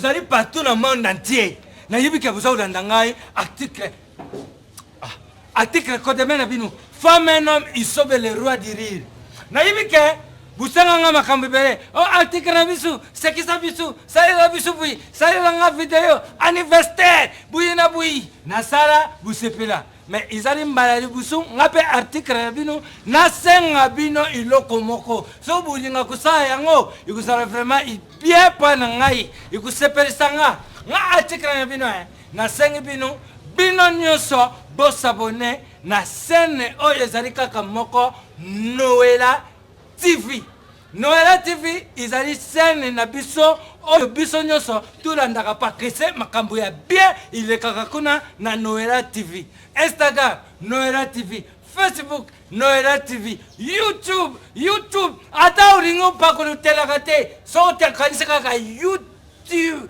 vous allez partout dans le monde entier. Naïbi que vous avez dans article code mena binu. Femme et homme, ils sauvent le roi du rire. Naïbi que vous savez makambo bele. Oh article na bisu, c'est qui ça bisu? Ça est la bisu bui, ça est la vidéo anniversaire. Bui na bui. Nasara vous sepela. Mais ils allaient m'balader busu, ngape article na binu, na senga bino iloko moko. So bulinga kusa yango, ikusala vraiment bien pas na ngai, ikusepela sanga. Nga article na bino na senga bino, bino nyoso bo s'abonner na scène oyo ezali kaka moko Noëlla TV. Noëlla TV ezali scène na biso oyo biso nyoso tulandaka pa kese makambo ya bien ile kaka kuna na Noëlla TV. Instagram Noëlla TV, Facebook Noëlla TV, YouTube ata ulingo pa ko telaka te so te kanisa kaka YouTube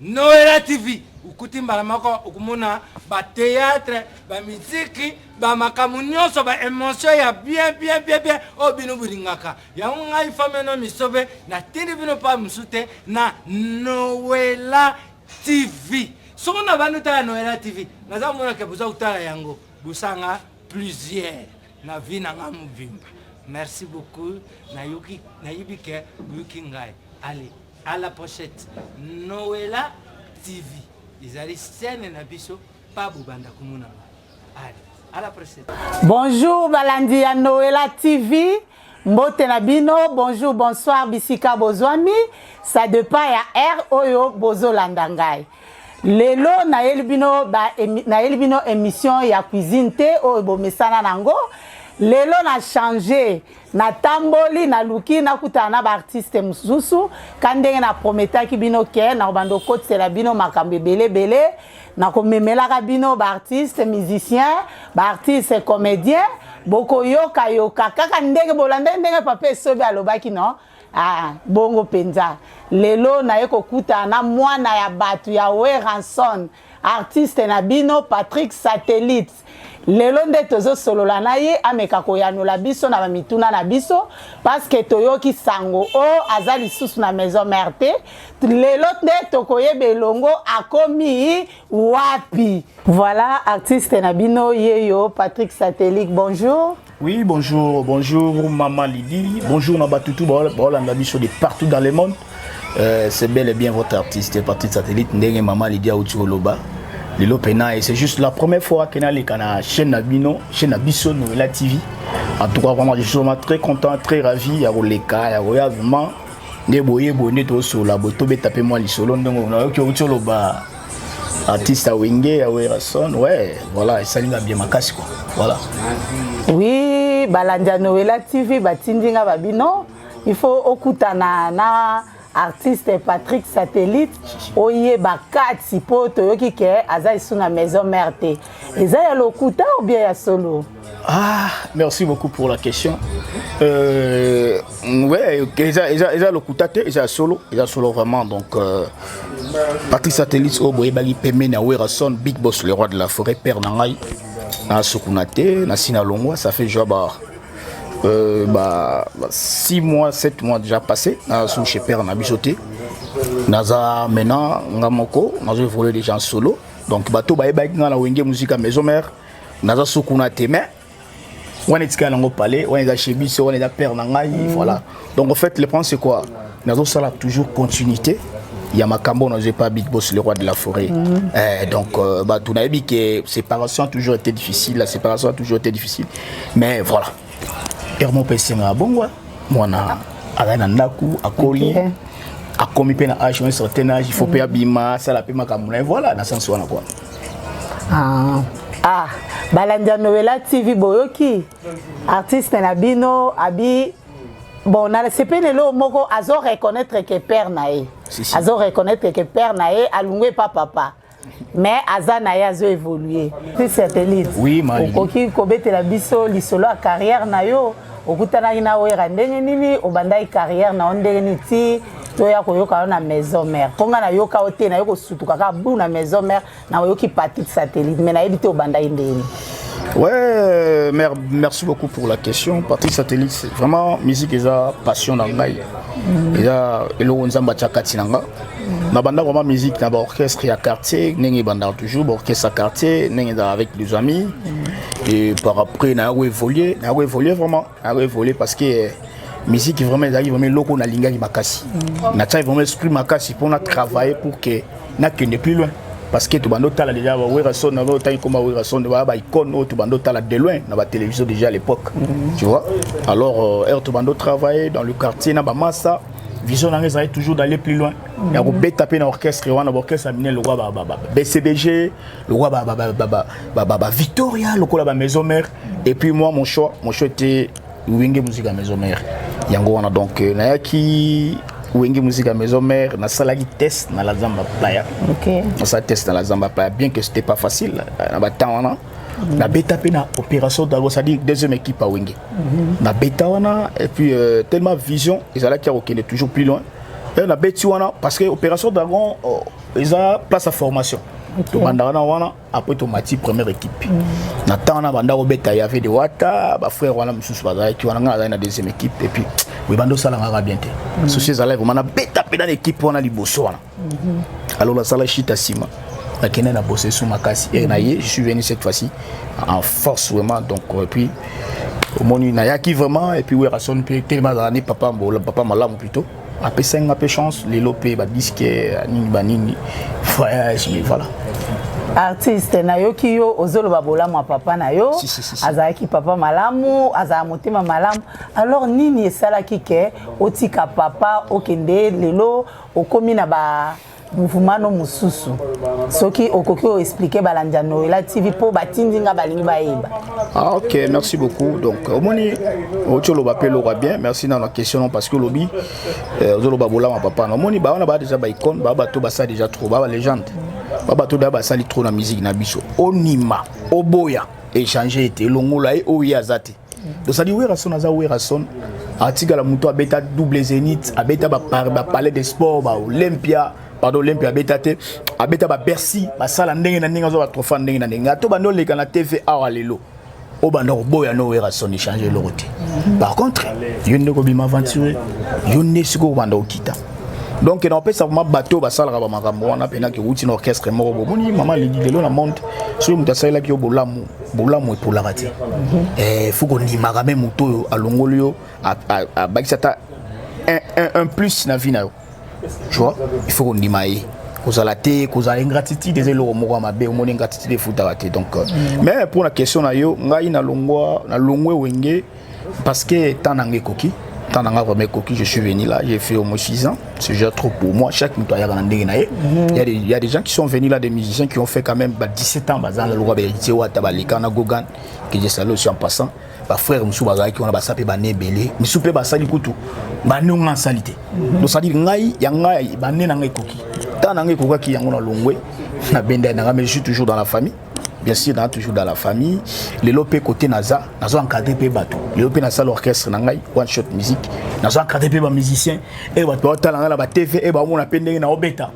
Noëlla TV. Ukuti mbalamako ukumuna ba théâtre, ba musique, ba makamunyoso, ba émotion ya bien obinu bulingaka. Ya ngai femme no misobe na tindi bino pa musute na Noëlla TV. Soko na banuta Noëlla TV. Naza mona ke buza utala yango. Busanga plusieurs na vie na ngamuvimba. Merci beaucoup na yuki ke ngai. Allez, à la prochaine. Noëlla TV. Ils allaient scène na biso pas bubanda kumuna. Allez, à la prochaine. Bonjour balandi à Noëlla TV. Mbote na bino, bonjour, bonsoir bisika bozwami. Ça dépend ya R oyo bozo landangai. Lelo na elbino émission ya cuisine te oyo bomesana nango. Lelo na changé na tamboli na luki na kutana ba artiste mususu kandenge na prometa ki bino ke na bando kote la bino makambe bele na komemela ka bino ba artiste musicien ba artiste comédien boko yoka kaka ndenge bolanda ndenge papa sobe alobaki no bongo penza lelo na yeko kutana mwana ya batu ya Weranson artiste na bino Patrick Satellite. Lelo nde tozo solola na ye ameka koyanola biso na mituna na biso parce que toyoki sango o azali susu na maison mère te lelo nde tokoye belongo akomi wapi. Voilà artiste na bino yeyo Patrick Satellite, bonjour. Oui, bonjour maman Lydie, bonjour Nabatutu Bolanda biso de partout dans le monde. C'est bel et bien votre artiste Patrick Satellite ndenge maman Lydie Autioloba. Lilo Pena, et c'est juste la première fois que j'ai la chaîne Nabino, chaîne Nabiso Noëlla TV. En tout cas, vraiment, je suis vraiment très content, très ravi. Il y a les cas, il y a vraiment des boyés, bonnet sur la boto, tapez moi les solos. Donc, on a eu artiste à Wenge, à Weranson. Ouais, voilà, et ça lui a bien ma casse, quoi. Voilà. Oui, Balandia Noëlla TV, Batindinga Babino. Il faut okutana na artiste Patrick Satellite oye bakati po toyoki ke aza isu na maison mère te eza ya lokuta ou bien ya solo? Merci beaucoup pour la question. Ouais, eza lokuta te eza solo vraiment. Donc Patrick Satellite o boye bagi peme na Weranson Big Boss le roi de la forêt père nangai na Sukunate na Sinalongwa, ça fait déjà 6 mois, 7 mois déjà passé sous chez Père Nabisoté. Naza maintenant ngamoko, nazo évolué déjà en solo. Donc bateau ba na la wenge musique à maison mère. Naza sukuna teme. On est tika nango palais, on est à chez biso, on est à Père Nangai, voilà. Donc en fait le point c'est quoi? Nazo ça toujours continuité. Il y a Makambo, on n'a pas Big Boss le roi de la forêt. Donc tout n'a dit que la séparation a toujours été difficile, Mais voilà. Mon PC na bongo mwana ala ndaku akoli akomi pe na âge un certain âge il faut payer bima ça la paie makamuna voilà dans sens wana quoi. Balandia Noëlla TV boyoki artiste na bino abi bon na c'est penelo moko azo reconnaître que père nae azo reconnaître que père nae alungwe pa papa mais azana ya zo évoluer c'est Satellite. Oui mali okoki kobetela biso lisolo a carrière na yo okutana ina wera ndenge nini obandai carrière na ndenge niti to ya koyoka na maison mère ponga na yoka ote na yoko sutuka ka bu na maison mère na yoki Patrick Satellite mais na yebite obandai ndenge Ouais, merci beaucoup pour la question. Patrice Satellite, c'est vraiment musique et ça passion dans le et ça et le nzamba tchakati nanga. Na banda vraiment musique na orchestre à quartier, nengi banda toujours orchestre à quartier, nengi avec les amis. Et par après na évolué vraiment, parce que musique vraiment ils arrivent vraiment loko na linga makasi. Na tcha vraiment esprit makasi pour na travailler pour que na kende plus loin. Parce que tout bando tala déjà wa Werason na ba taille comme Werason ba icône tout bando tala de loin na ba télévision déjà à l'époque. Tu vois? Alors tout bando travailler dans le quartier na ba massa vision na ngeza toujours d'aller plus loin. Ya ko taper na orchestre wana orchestre amener le roi BCBG, le roi Victoria, le roi maison mère et puis moi mon choix était Wenge musique à maison mère. Yango wana donc na yaki Wenge musique à maison mère, na salagi test na la Zamba Playa. OK. Ça test dans la Zamba Playa, bien que c'était pas facile. Na battant wana, na beta pe na opération d'algo, c'est-à-dire deuxième équipe à Wenge. Na beta wana et puis tellement vision, ils allaient qui est toujours plus loin. Et na beti wana parce que opération d'algo ils ont place à formation. To bandana wana après to mati première équipe. Na tana banda ko beta y avait des wata, ba frère wana mususu bazali ki wana nga na deuxième équipe et puis oui bando sala nga bien te. Souci zala vraiment na beta pe dans l'équipe wana liboso wana. Alors la sala chita sima. La kena na bossé sous makasi et na je suis venu cette fois-ci en force vraiment donc et puis au moni na yaki vraiment et puis Werason pe tellement d'années papa malamu plutôt. Après 5 après chance les lopé ba disque nini banini voyage mais voilà. Artiste na yo ki yo ozolo babola mwa papa na yo azaki papa malamu azaa motema malamu alors nini esala kike otika papa okende lelo okomi na ba mouvement no mususu soki okoki o expliquer balanja Noela TV po batindinga balingi baeba. Ah OK, merci beaucoup. Donc au moni otolo bapelo va bien. Merci dans la question parce que lobby ozolo babola ma papa na moni ba on a ba déjà ba icône ba bato ba ça déjà trop ba légende. Ba bato da ba sali trop na musique na biso. Onima, oboya, échanger été longola et oyazate. Donc ça dit Werason article la muto abeta double zénith abeta ba palais des sports ba Olympia pardon Olympia betate abeta ba Bercy ba sala ndenge na ndenge zo ba trofa ndenge na ndenge to bando leka na TV awa lelo o bando boya no Werason échanger l'oroté. Par contre yone ko bima aventurer yone siko bando okita. Donc on peut savoir bateau ba sala ba makambo wana pena ke wuti na orchestre moko boni maman lelo na monde sur mutasala ki bolamu et pour la rater. Faut qu'on y mara même moto alongolio à bakisata un plus na vie na yo. Tu vois, il faut qu'on y maille. Cause la té, cause la ingratitude des élo mo ma be mo ingratitude de futa rater. Donc mais pour la question na yo ngai na longwe wenge parce que tanangé koki Tananga premier coquille, je suis venu là, j'ai fait au moins 6 ans. C'est déjà trop pour moi. Chaque minute, il y a des gens qui sont venus là, des musiciens qui ont fait quand même 17 ans. Le roi Beritiwa, Tabalikana, Gogan, qui j'ai salué aussi en passant. Bah frère Moussou Bagaï qui on a sapé bané belé. Moussou pe basali kutu. Bané on a salité. Donc ça dit ngai yangai bané nangé coquille. Tanangé coquille qui yango na longwe. Na benda na mais je suis toujours dans la famille. Bien sûr, toujours dans la famille. Les lopé côté Naza, Naza encadré pe bateau. Les lopé Naza l'orchestre nangai, one shot musique. Naza encadré pe ba musicien. Et ba to talanga la ba TV et ba mona pendenge na obeta.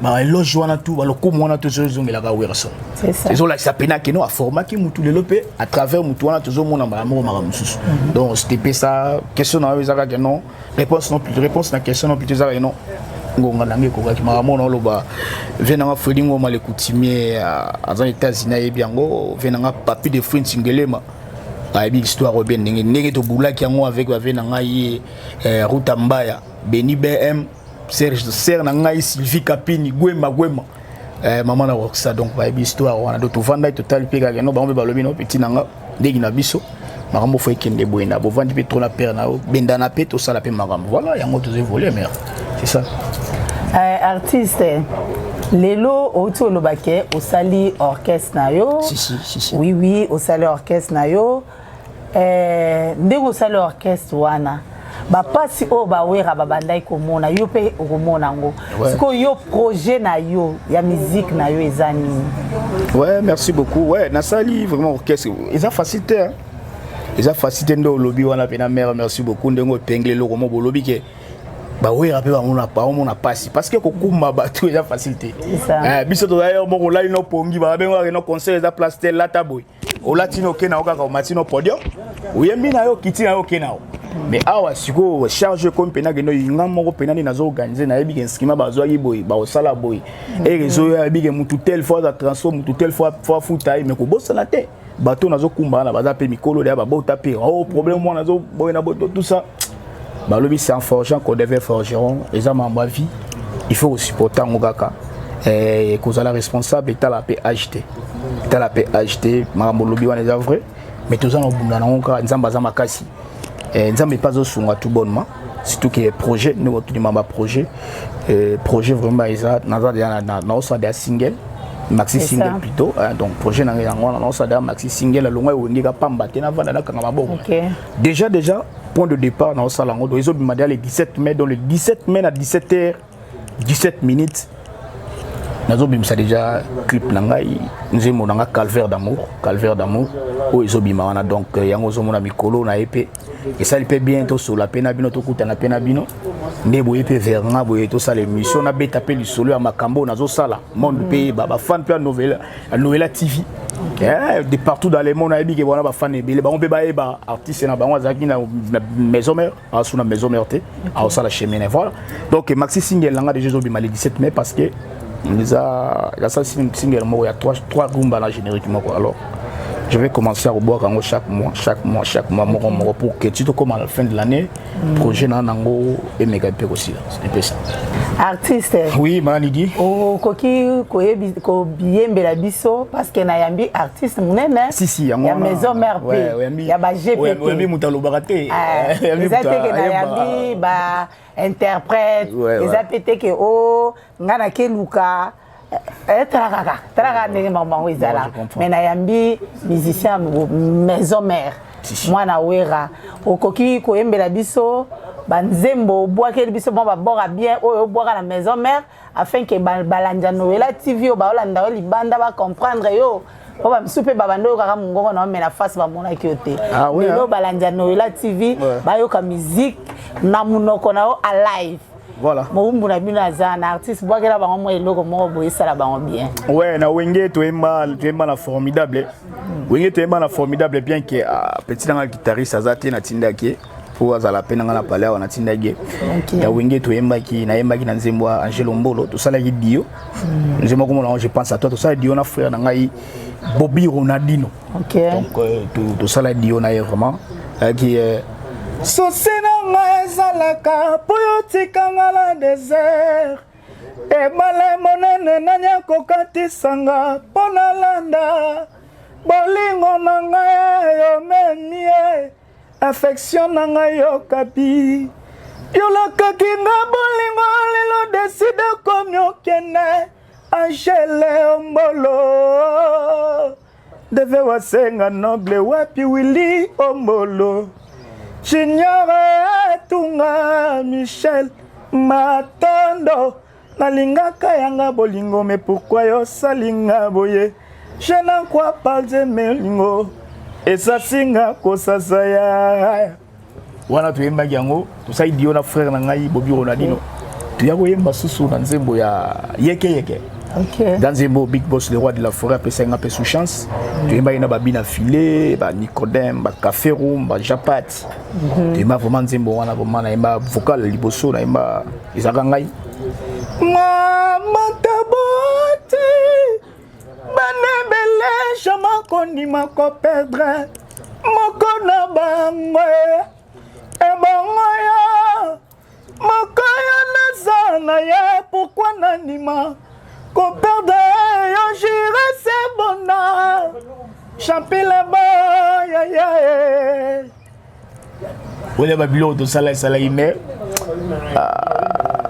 Ba loge wana tout, ba lokumu wana tout zo ngela ka Werason. C'est ça. Ils ont la sapena que no a format qui mutu les lopé à travers mutu wana tout zo mona ba mo maramususu. Donc c'était ça question na ezaka que non, réponse non plus réponse na question non plus ezaka non. Ngonga nange ko ki maramona loba venanga fredingo male coutumier à dans États-Unis et bien go venanga papi de French ngelema aibi histoire bien ndenge to bulaki yango avec venanga yi Ruta Mbaya Beni BM Serge nanga Sylvie Kapini Gwema maman na ça donc aibi histoire wana do to vanda total pega no ba ba lobi no petit nanga ndegi na biso makambo fo ekende boyena bo vandi pe trop na père na benda na pe to sala pe makambo voilà yango to évoluer mais c'est ça. Artiste lelo auto lobake au sali orchestre na yo. Si. Oui au sali orchestre na yo. Ndego sali orchestre wana ba pasi o ba wera ba bandai komona yo pe okomona ngo. Siko yo projet na yo ya musique na yo ezani. Ouais, merci beaucoup. Ouais, na sali vraiment orchestre. Ils ont facilité hein. Ils ont facilité ndo lobby wana pe na mère merci beaucoup ndengo pengle lo komo bo lobby ke ba oui rappel ba on a passé parce que kokuma ba tout déjà facilité biso to d'ailleurs mon là ino pongi ba benga no conseil za place tel la taboy au latino kena oka au matino podium oyembi na yo kiti na yo kena mais awa siko charge comme pena geno ngam moko pena ni nazo organiser na yebi inskima bazo yiboy ba osala boy et réseau yebi ke mutu tel fois za transform mutu tel fois futa mais ko bossa la te bateau nazo kumba na baza pe mikolo de ba bota pe oh problème moi nazo boy na boto tout ça ba lobi c'est en forgeant qu'on devait forgeron et ça ma vie il faut supporter ngokaka et cause la responsable est à la PHT ta la PHT makambo lobi wana za vrai mais tout ça on bunda na ngokaka nzamba za makasi nzambe pas au sunga tout bonnement surtout que projet nous tout mamba projet vraiment isa naza na osa de single maxi single plutôt donc projet na yango na osa de maxi single la longa wongi ka pamba te na vanda na kanga maboko déjà point de départ na osa lango do izo bimada le 17 mai dans le 17 mai à 17h 17 minutes nazo bimsa déjà clip na ngai nzemo na calvaire d'amour o izo bimana donc yango zo mona mikolo na épée et ça il peut bien to sur la pena bino to kuta na pena bino ne boye pe verna boye to ça l'émission na beta pe le solo ya makambo nazo sala monde pe ba fan pe novela TV de partout dans le monde na biki bona ba fan ebele ba on pe ba artiste na bango azaki na maison mère a sous na maison mère te a sala chemin voilà donc maxi single langa déjà zo bima le 17 mai parce que il a ça single mo ya 3 rumba na génériquement quoi alors je vais commencer à boire chaque mois pour que tu te comme à la fin de l'année projet nango et méga peu aussi c'est un peu ça artiste oui manidi o koki ko biembela biso parce que na yambi artiste munene si ya maison mère ya ba GPT oui mutalo barate ezate ke na yambi ba interprète ezapete ke o ngana ke luka Traka ndenge maman ezala mais na yambi musicien maison mère mwana wera okoki koyembela biso banzembo boakeli biso bon babora bien oyo boaka na maison mère afin que balanja Noëlla TV ba olanda libanda ba comprendre yo o ba msupe babando kaka mungongo na mena face ba mona kiote lelo balanja Noëlla TV ba yoka musique na munoko na o alive. Voilà. Moumbu na bino azana artiste boakela bango mo eloko moko boyesala bango bien. Ouais, na wenge to emba na formidable. Wenge to emba na formidable bien que petit na guitariste azati na tindaki pour azala pena na palais na tindaki. Ya wenge to emba ki na nzembo Angelo Mbolo to sala ki dio. Nzembo comme là je pense à toi to sala dio na frère na ngai Bobby Ronaldinho. OK. Donc to sala dio na vraiment qui Sosena ezalaka poyo tikanga la désert ebale monene nanya kokatisanga pona landa bolingo na ngai yo memie affection na ngai yo kapi yolakaki nga bolingo lelo deside komyokene Angele Ombolo deve wasenga noble wapi Willy Ombolo J'ignore tunga Michel Matondo nalingaka yanga bolingo mais pourquoi yo salinga boye je n'en crois pas de melingo et ça singa ko sasaya wana tu yemba yango to sai dio na frère na ngai Bobby Ronaldinho tu ya yemba susu na nzembo ya yeke OK. Dans un beau big boss le roi de la forêt après ça ngapé sous chance. Tu es na babina filé, ba Nicodème, ba café room, ba Japat. Tu m'as vraiment nzembo wana vraiment na imba vocal liboso na imba izaka ngai. Mama taboti. Banebele jama kondima ko perdre. Moko na bango. E bango ya. Moko ya nazana ya pourquoi nanima. Qu'on perde, j'irai c'est bonheur. Champi là-bas, oui, les bureaux de salaire,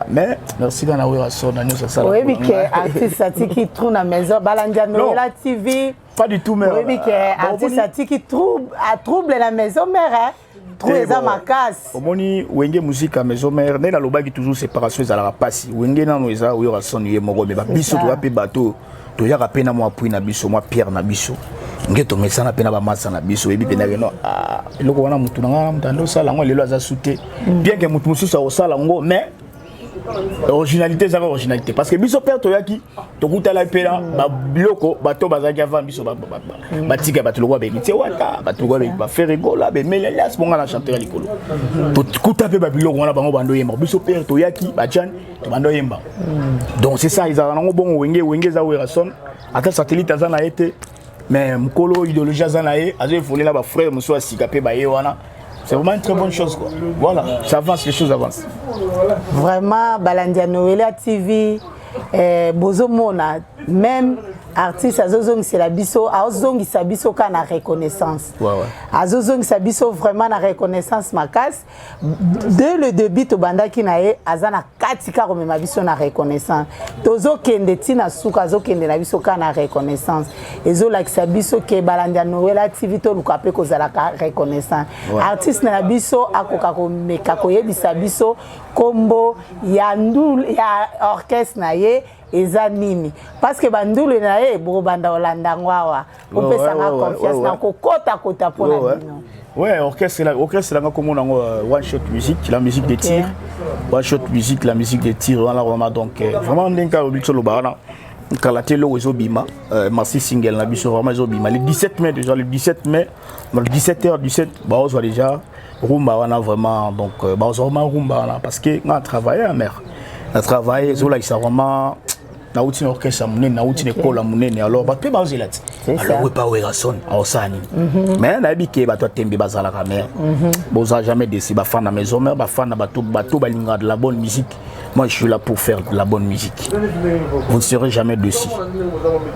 mais merci d'en avoir à son année. Oui, mais que artiste qui trouve dans la maison, Balanja Noëlla TV. Pas du tout, mais. Oui, mais que artiste qui trouble la maison mère. Trouver ça ma casse. Omoni wenge musique à maison mère, né na lobaki toujours séparation za la passi. Wenge na no eza oyo rasoni moko mais ba biso to pe bateau. To ya ka pena mo appui na biso, mo pierre na biso. Ngeto mesa na pena ba massa na biso ebi pena no eloko wana mutu na ngam tando sala ngo lelo aza souté. Bien que mutu mususu o sala ngo mais originalité, ça originalité. Parce que biso père toyaki, tokuta la pena, ba biloko, bato bazaki avant biso batika bato loko be kiti wata, bato loko be ba faire rigola, be melela ce moment la chanter à l'école. Tokuta pe ba biloko wana bango bando yemba. Biso père toyaki, ba chan, to bando yemba. Donc c'est ça, ils ont bon wenge za werason, ata satellite azana été, mais mkolo idéologie azana e, azo volé là ba frère muso asikape ba yewana. C'est vraiment une très bonne chose, quoi. Voilà, ça avance, les choses avancent. Vraiment, Balandia Noëlla TV, Bozo Mona, même artiste Azozong Selabiso, Azozong Sabiso quand la reconnaissance. Azozong Sabiso vraiment la reconnaissance makas. Dès le début, to banda ki nae, Azana katika comme mabiso na reconnaissance. Tozo kende tina suka zo kende na biso quand la reconnaissance. Ezo like Sabiso ke Balandia Noëlla TV to lukape ko zala reconnaissance. Artiste na biso akoka ko meka ko yebisa biso kombo ya ndul ya orchestre na ye eza nini parce que bandulu na ye bo banda olanda ngwawa opesa nga confiance na kokota kota pona bino. Ouais, orchestre là comme on a one shot musique, la musique des tirs. One shot musique, la musique des tirs voilà vraiment donc vraiment ndinka obito lo bana kalaté lo wezo bima merci single na biso vraiment zo bima le 17 mai déjà le 17 mai le 17h17 bah on soit déjà rumba wana vraiment donc bah on vraiment rumba wana parce que on a travaillé à mer. On a travaillé zo là il vraiment na outi na orchestre munene na outi école munene alors ba pe ba ozelati alors we pa werason osani mais na bike ba to tembe bazala ka mer boza jamais décidé ba fan na maison mère ba fan na bato balinga de la bonne musique. Moi je suis là pour faire de la bonne musique. Vous ne serez jamais dessus.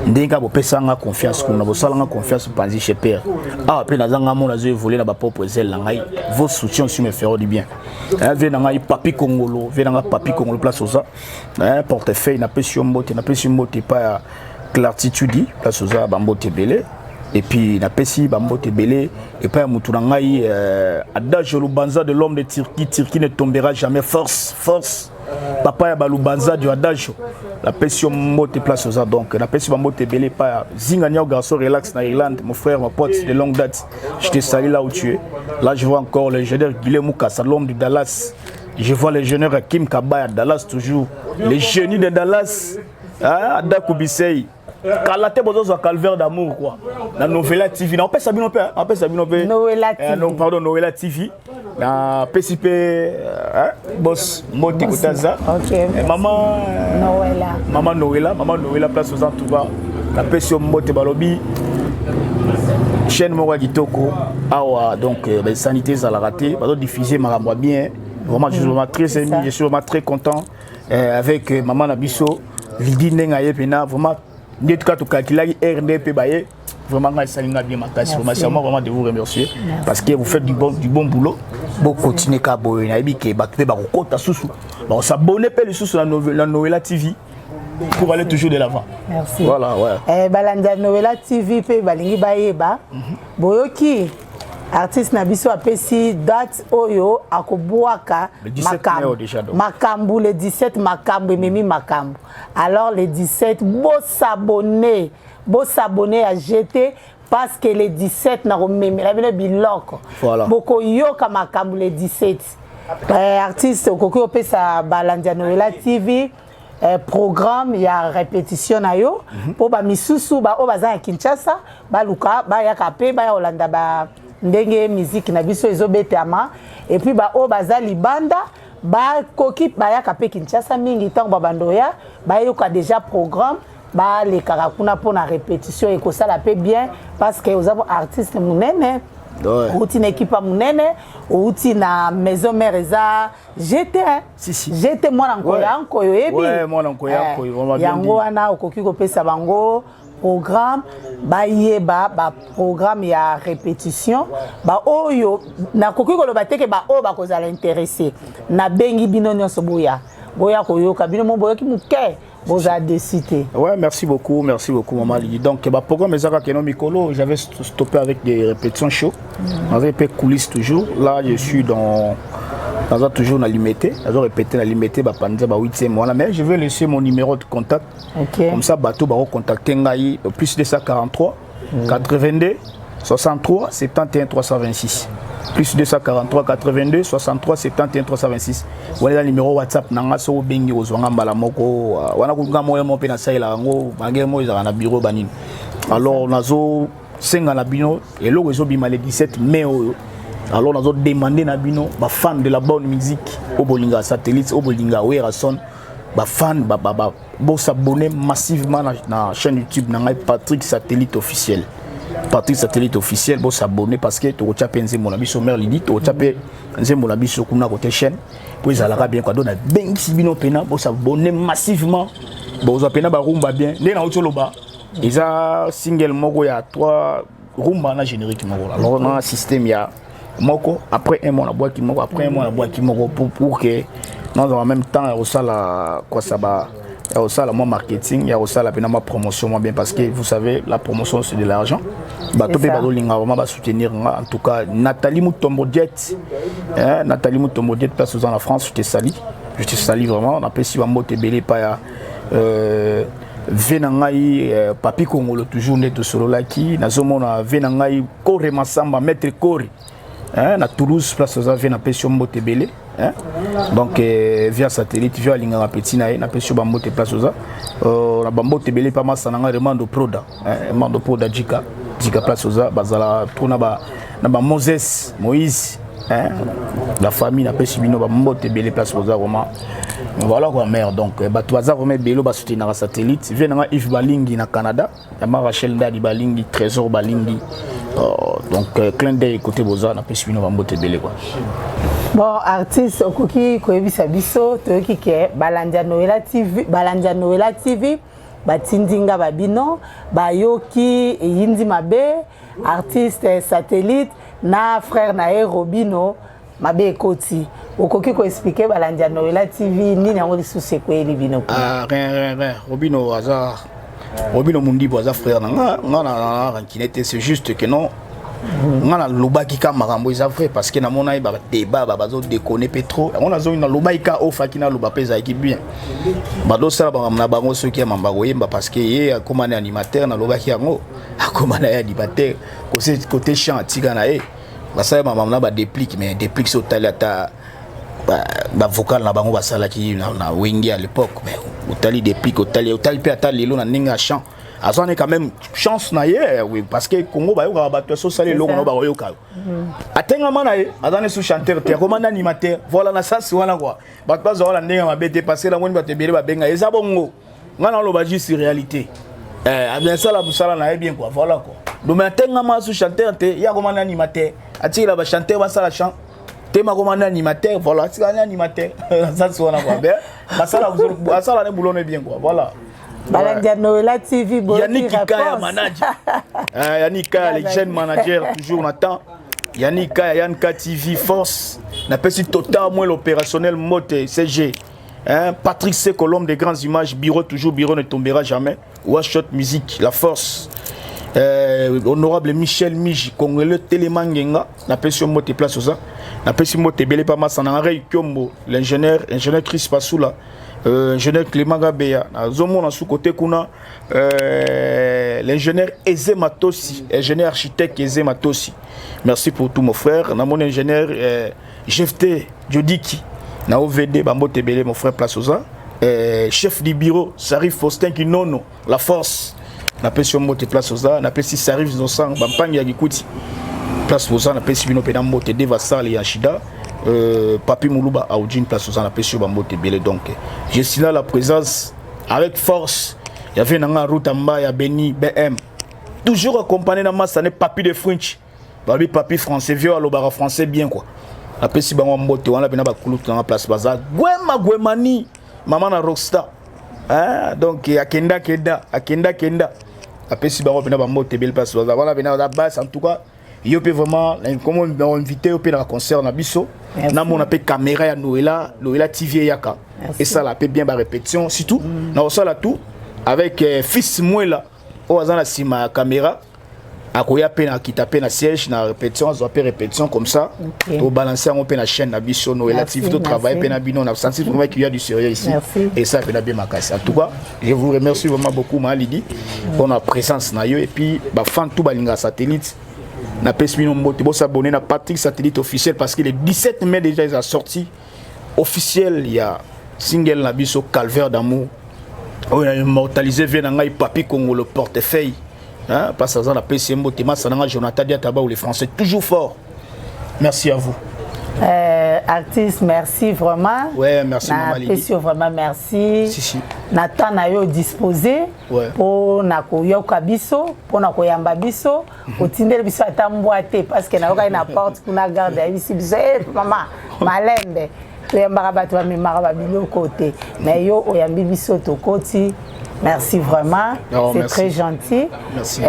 Ndenga bo pesa nga confiance ko na bo sala nga confiance panzi chez père. Ah pe na zanga mo na zo voler na ba propre zèle na ngai. Vos soutiens sur me feront du bien. Ve na ngai papi Congolo, ve na nga papi Congolo place oza. Portefeuille na pesio mbote na pesio mbote pa clartitude place oza ba mbote belé. Et puis na pesi ba mbote belé et pas mutu na ngai adage lubanza de l'homme de Turquie ne tombera jamais force. Papa ya balubanza du adagio la pression mote place aux donc la pression mote belé pas zingania garçon relax na Irlande mon frère mon pote de longue date je te salue là où tu es là je vois encore le jeune Guilherme Mukasa l'homme de Dallas je vois le jeune Hakim Kabaya Dallas toujours les génies de Dallas Adaku Bisei Kalate bozo za calvaire d'amour quoi na Noëlla TV na on peut sabino pe Noëlla TV non pardon Noëlla TV na PCP boss moti kutaza maman Noëlla place aux Antouba la pression mote balobi chaîne Mora Kitoko awa donc les sanité ça l'a raté va diffuser marambo bien vraiment je suis vraiment très ému je suis vraiment très content avec maman Nabiso Lidi Nenga Yepena vraiment en tout cas tout calculer RDP baye vraiment ça linga bien makasi vraiment de vous remercier parce que vous faites du bon boulot bon continuer ka boye na bike ba pe ba kokota susu ba s'abonner pe le susu la Noëlla TV pour aller toujours de l'avant. Merci. Voilà ouais. Balandia Noëlla TV pe balingi bayeba boyoki artiste na biso apesi date oyo akobwaka makambu le 17 makambu memi makambu alors le 17 beau s'abonner à GT parce que le 17 na romemela bino biloko boko yoka makambu le 17 artiste okoki opesa Balandia Noëlla TV programme ya répétition na yo po ba misusu ba o baza ya Kinshasa ba luka ba ya kape ba ya Olanda ba ndenge musique na biso ezobetama et puis ba o baza libanda ba koki ba ya kape Kinshasa mingi tango ba bandoya ba yoka déjà programme ba les karakuna pour la répétition et que ça la paie bien parce que vous avez artiste munene outi na équipe munene outi na maison mère eza j'étais j'étais moi encore yanko yebi ouais moi encore yanko vraiment bien yango wana okoki kopesa bango programme ba programme ya répétition ba oyo na koki koloba teke ba o ba kozala intéressé na bengi bino nyonso boya koyoka bino mo boyoki muke boza décidé. Ouais, merci beaucoup maman Lydie. Donc programme ezaka keno mikolo, j'avais stoppé avec des répétitions show. J'avais fait coulisses toujours. Là, je suis dans toujours dans limité, j'ai répété la limité ba panza ba 8e mois mais je vais laisser mon numéro de contact. Comme ça bateau ba contacter ngai au plus de 143 82 63 71 326. plus 243 82 63 71 326. Voilà le numéro WhatsApp nanga so bengi ozwanga mbala moko wana kunga moyo mo pe na saila ngo bange mo ezaka na bureau banini. Alors nazo senga na bino et le réseau bima le 17 mai oyo. Alors nazo demander na bino ba fan de la bonne musique au Bolinga satellite au Bolinga Werason ba fan bo s'abonner massivement na chaîne YouTube nanga Patrick Satellite officiel. Patrick Satellite officiel pour s'abonner parce que tu as pensé mon ami sommaire Lydie tu as pensé mon ami sur kuna côté chaîne pour ça la bien quoi donc ben si bino pena pour s'abonner massivement bon ça pena ba rumba bien les na otoloba ils a single moko ya 3 rumba na générique moko alors on a un système ya moko après un mois la boîte qui moko après un mois la boîte qui moko pour que nous en même temps au ça la quoi ça va il y a aussi la marketing, il y a aussi la promotion bien parce que vous savez la promotion c'est de l'argent. Bah tout va soutenir en tout cas Nathalie Moutombodiet, Nathalie Moutombodiet place dans la France, je te salue vraiment. On appelle si va moter belé pas venangai papi Congolo toujours net solo là qui nazomona venangai Kore Masamba maître Kore. Na Toulouse place aux avions na pression moté belé donc via satellite via linga petit na pression ba moté place aux na ba moté belé pas massa na remando proda mando proda jika place aux bazala tuna ba na ba Moses Moïse la famille na pression bino ba moté belé place aux vraiment voilà quoi mère donc ba toaza vraiment belé ba soutenir na satellite vient na Yves Balingi na Canada ya ma Rachel Ndadi Balingi Trésor Balingi. Donc clin d'œil côté boza na pesi bino bambote belé quoi. Bon artiste okoki koyebisa biso toyoki ke Balandia Noela TV batindinga babino bayoki yindi mabe artiste satellite na frère na Robino mabe ekoti okoki ko expliquer Balandia Noela TV nini yango lisusu ekweli bino rien Robino hasard Robino Mundi boza frère nga na rankinete c'est juste que non nga na lobaki ka makambo isa vrai parce que na mona ba débat bazo déconner pétro on a zo na lobaki ka ofaki na loba pesa ki bien bado sala ba na bango ceux qui mamba koyemba parce que ye comme animateur na lobaki yango comme na animateur côté chant tika na e basala mama na ba déplique mais déplique so talata ba vocal na bango basala ki na wengi à l'époque mais otali déplique otali pe atali lelo na ninga chant azone quand même chance na hier oui parce que Congo ba yoka ba to so sale longo no ba yoka atenga mana ye azane sous chanteur te comme animateur voilà na sens wana quoi ba to zo la ninga mabete parce que la moni ba te bele ba benga eza bongo ngana lo ba juste réalité bien ça la busala na bien quoi voilà quoi donc atenga ma sous chanteur te ya comme animateur atila ba chanteur ba sala chant tema comme animateur voilà c'est un animateur ça soit quoi bien ça la ne boulonne bien quoi voilà Balandia Noela TV Yannick Kaya manager Yannick Kaya les jeunes managers toujours on attend Yannick Kaya Yanka TV force n'a pas si total moins l'opérationnel mode CG Patrick C Colombe des grandes images bureau ne tombera jamais Washot musique la force honorable Michel Miji congolais Télémangenga n'a pas si mode place ça n'a pas si mode belé pas massa na Ray Kyombo l'ingénieur Chris Passoula ingénieur Clément Gabeya zomo na sous côté kuna l'ingénieur Eze Matosi ingénieur architecte Eze Matosi merci pour tout mon frère na mon ingénieur GFT Jodiki na OVD Bambote Belé mon frère place oza chef du bureau Sarif Faustin Kinono la force na pression mote place oza na pesi Sarif Zosang Bampang ya Gikuti place oza na pesi bino pena mote Deva Sal et Ashida Papi Moulouba a une place aux anapés Bambote Belé donc je suis là la présence avec force il y avait un route en bas il y a Beni BM toujours accompagné dans ma ça n'est Papi de French Babi Papi français vieux à français bien quoi la pesi Bambote on a bien ba kulu dans la place bazar Gwemani maman na rockstar donc akenda la pesi Bambote Belé place bazar voilà bien la base en tout cas il peut vraiment comme on invité au dans concert na biso na mon appel caméra ya Noela TV yaka et ça la peut bien ba répétition surtout na ça la tout avec fils Mwela au azana sima caméra akoya pe na kitape na siège na répétition on peut répétition comme ça pour balancer on peut na chaîne na biso Noela TV tout travail pe na bino na senti vraiment qu'il y a du sérieux ici et ça peut bien ma casse en tout cas je vous remercie vraiment beaucoup ma Lydie pour notre présence na yo et puis ba fan tout balinga satellite na pesmino mbote bo s'abonner na Patrick Satellite officiel parce que le 17 mai déjà ils ont sorti officiel il y a single na biso Calvaire d'amour. On a immortalisé vient ngai Papi Congo le portefeuille. Hein, parce que ça la PC mbote ma sananga Jonathan Diataba ou les Français toujours fort. Merci à vous. Artiste, merci vraiment. Ouais, merci Maman Lili. Vraiment merci. Si. Nathan na yo disposé pour na koyoka biso, pour na koyamba biso, otindele biso atamboate parce que na yoka na porte kuna garde ya biso biso maman malembe. Toyamba ba to mimara ba bilo côté. Mais yo oyambi biso to koti. Merci vraiment. C'est très gentil. Merci.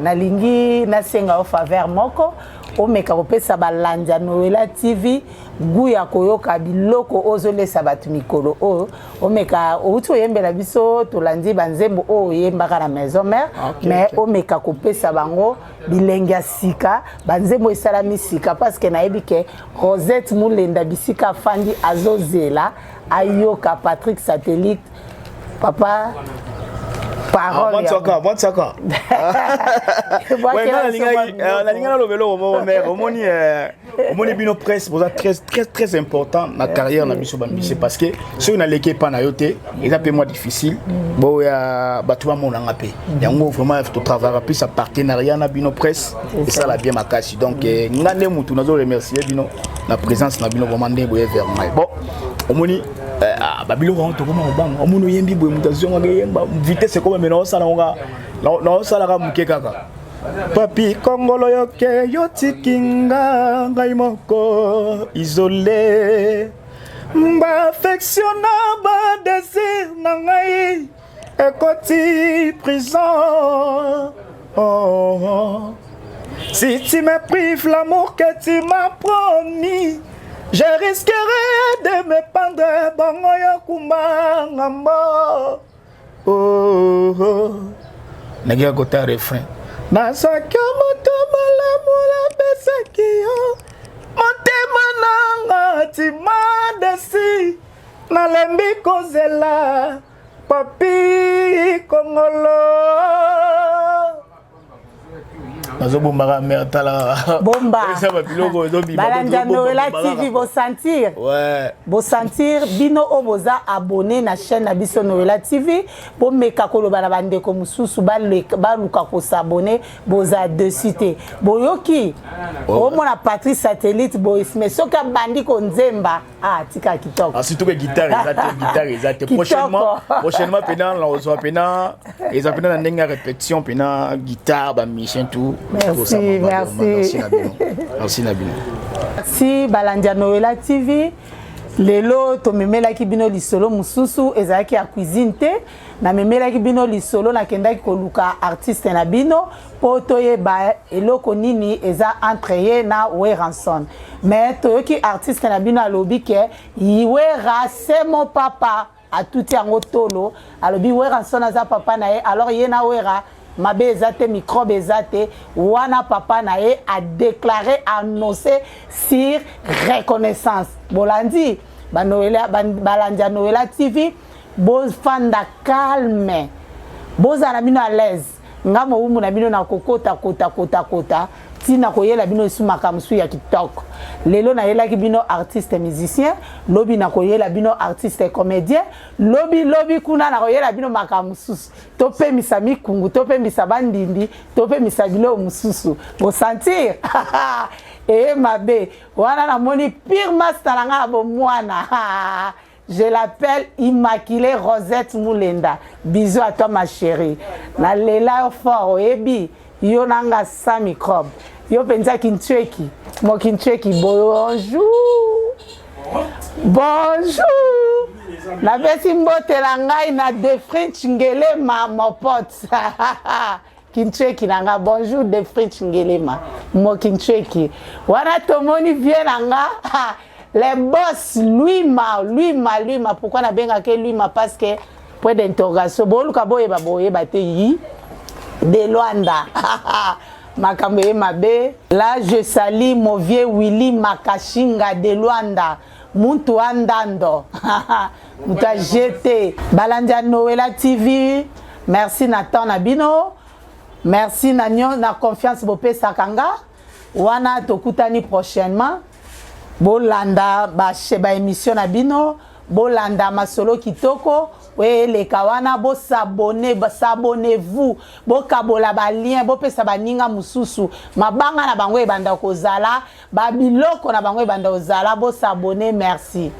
Nalingi nasenga au faveur moko. Omeka kopesa balanja Noela TV guya koyoka biloko ozole sabatu mikolo o omeka outo yembela biso tolandi banzembo o yembaka na maison mère mais omeka kopesa bango bilenga sika banzembo esalami sika parce que nayebi ke Rosette Mulenda bisika fandi azozela ayoka Patrick Satellite papa parole. Bonsoir. Ouais, na lo velo mo mère, omoni bino presse, très important na carrière na biso bambisi parce que ceux na l'équipe pas na yote, ils appellent moi difficile. Bon ya batwa mon ngapé. Yango vraiment il faut travailler plus sa partenariat na bino presse et ça la bien makasi. Donc ngane mutu nazo remercier bino na présence na bino vraiment ndeboye vers moi. Bon, omoni babilo ko to koma obanga omuno yembi boye mutation nga yemba vitesse ko mena osala nga na osala ka muke kaka Papi Kongolo yoke yotikinga ngai moko isolé mba affectionna ba désir na ngai ekoti prison si tu me prives l'amour que tu m'as promis. Je risquerais de me pendre bangoya kumangamba. Nagia kota refrain. Nasaka moto malamu la pesakio. Motema nanga timadesi. Nalembi kozela. Papi Kongolo. Bomba Balanja Noela TV bo sentir bo sentir bino o boza abonné na chaîne na biso Noela TV bo meka koloba na bandeko mususu baluka ko s'abonner boza dessus te boyoki o mona Patrick Satellite bo mais soka bandi ko nzemba tika kitoko surtout que guitare exacte prochainement pendant la ozo pendant ils appellent na ndenga répétition pendant guitare ba mission tout. Merci Nabino. Merci Balanja Noela TV. Lelo to memela ki bino lisolo mususu ezaki ya cuisine te na memela ki bino lisolo na kendaki koluka artiste na bino poto ye ba eloko nini eza entreye na Weranson mais toyoki artiste na bino alobi ke Wera c'est mon papa a tout yango tolo alobi Weranson aza papa na ye alors ye na Wera mabe ezate microbe ezate wana papa na ye a déclaré annoncé sur reconnaissance bolandi balanja Noela TV bo fanda calme bozala bino à l'aise ngamo umu na bino na kokota kota tina koyela bino sumaka musu ya kitoko lelo na yela ki bino artiste musicien lobi na koyela bino artiste comédien lobi kuna na koyela bino makamususu tope misami kungu tope misabandindi tope misabilo mususu bo sentir mabe wana na moni pire master nga bo mwana je l'appelle Immaculée Rosette Mulenda. Bisous à toi ma chérie. Na lela fort ebi yo nanga sa microbe. Yo penza kincheki. Mo kincheki bonjour. Na besi mbote la ngai na de French ngelema mon pote. Kincheki nanga bonjour de French ngelema. Mo kincheki. Wana tomoni vie nanga. Les boss, lui ma, pourquoi na benga ke lui ma parce que point d'interrogation, boluka boye bate yi de Luanda. Makambe mabe, là je salue mon vieux Willy Makashinga de Luanda. Muntu andando. Muta jeté. Balanja Noela TV. Merci Nathan Nabino. Merci na confiance bopé sakanga. Wana tokutani prochainement. Bolanda ba émission na bino, bolanda masolo kitoko, we le kawana bo s'abonnez-vous, bo kabola ba lien, bo pesa ba ninga mususu, mabanga na bango e banda kozala, ba biloko na bango e banda kozala, bo s'abonner, merci.